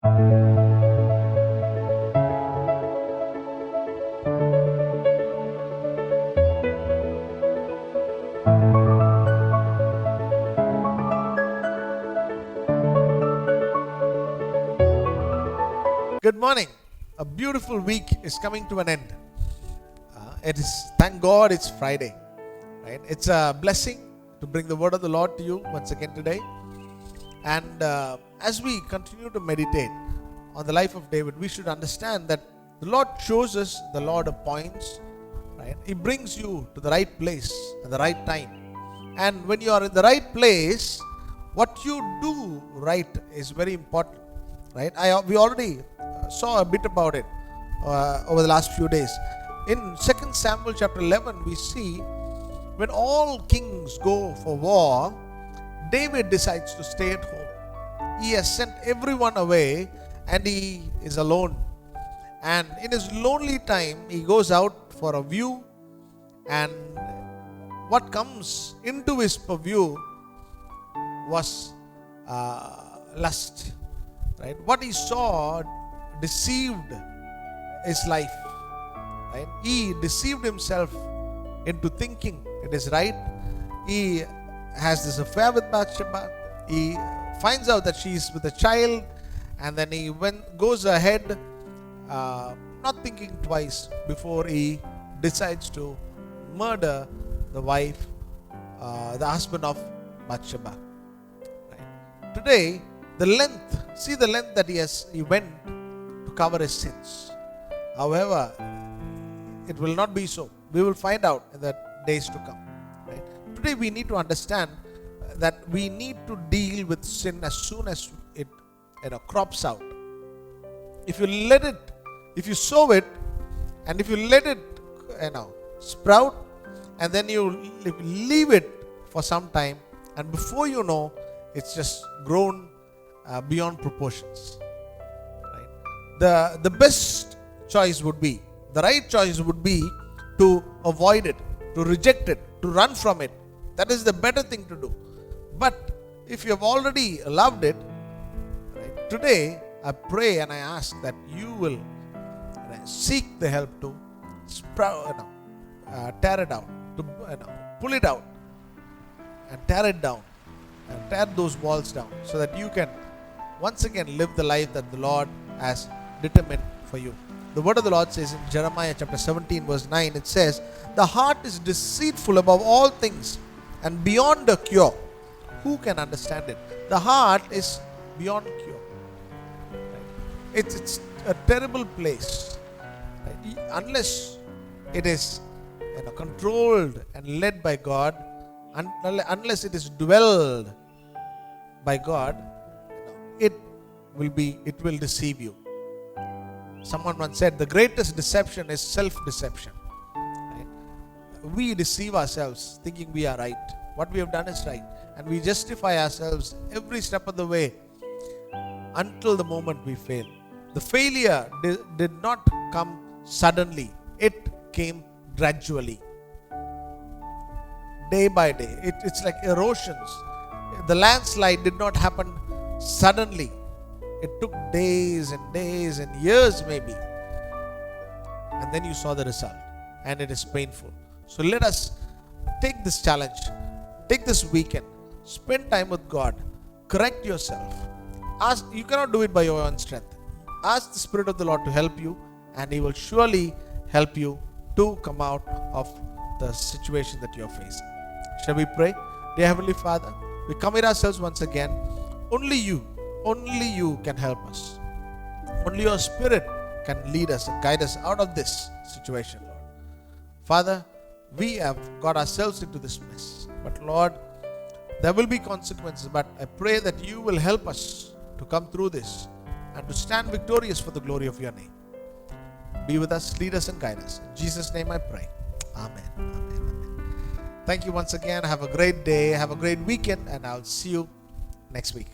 Good morning. A beautiful week is coming to an end. Thank God it's Friday. Right? It's a blessing to bring the word of the Lord to you once again today. And as we continue to meditate on the life of David, we should understand that the Lord chooses, the Lord appoints. Right? He brings you to the right place at the right time. And when you are in the right place, what you do right is very important. Right? We already saw a bit about it over the last few days. In 2 Samuel chapter 11, we see when all kings go for war, David decides to stay at home. He has sent everyone away and he is alone. And in his lonely time, he goes out for a view, and what comes into his purview was lust. Right? What he saw deceived his life. Right? He deceived himself into thinking it is right. He has this affair with Bathsheba. He finds out that she is with a child, and then he goes ahead, not thinking twice before he decides to murder the wife, the husband of Bathsheba. Right? Today, see the length that he went to cover his sins. However, it will not be so. We will find out in the days to come. Right? Today we need to understand that we need to deal with sin as soon as it crops out. If you sow it, and if you let it sprout, and then you leave it for some time, and before you know, it's just grown beyond proportions. Right? The best choice would be, the right choice would be to avoid it, to reject it, to run from it. That is the better thing to do. But if you have already loved it, right, today I pray and I ask that you will seek the help to tear it out, to pull it out and tear it down and tear those walls down, so that you can once again live the life that the Lord has determined for you. The word of the Lord says in Jeremiah chapter 17 verse 9, it says, "The heart is deceitful above all things and beyond a cure. Who can understand it?" The heart is beyond cure. Right? It's a terrible place. Right? Unless it is controlled and led by God, unless it is dwelled by God, it will deceive you. Someone once said, the greatest deception is self-deception. Right? We deceive ourselves thinking we are right. What we have done is right. And we justify ourselves every step of the way until the moment we fail. The failure did not come suddenly. It came gradually. Day by day. It's like erosions. The landslide did not happen suddenly. It took days and days and years maybe. And then you saw the result. And it is painful. So let us take this challenge. Take this weekend. Spend time with God. Correct yourself. You cannot do it by your own strength. Ask the Spirit of the Lord to help you, and He will surely help you to come out of the situation that you are facing. Shall we pray? Dear Heavenly Father, we commit ourselves once again. Only you can help us. Only your Spirit can lead us and guide us out of this situation, Lord. Father, we have got ourselves into this mess. But Lord, there will be consequences. But I pray that you will help us to come through this and to stand victorious for the glory of your name. Be with us, lead us and guide us. In Jesus' name I pray. Amen. Amen. Amen. Thank you once again. Have a great day. Have a great weekend. And I'll see you next week.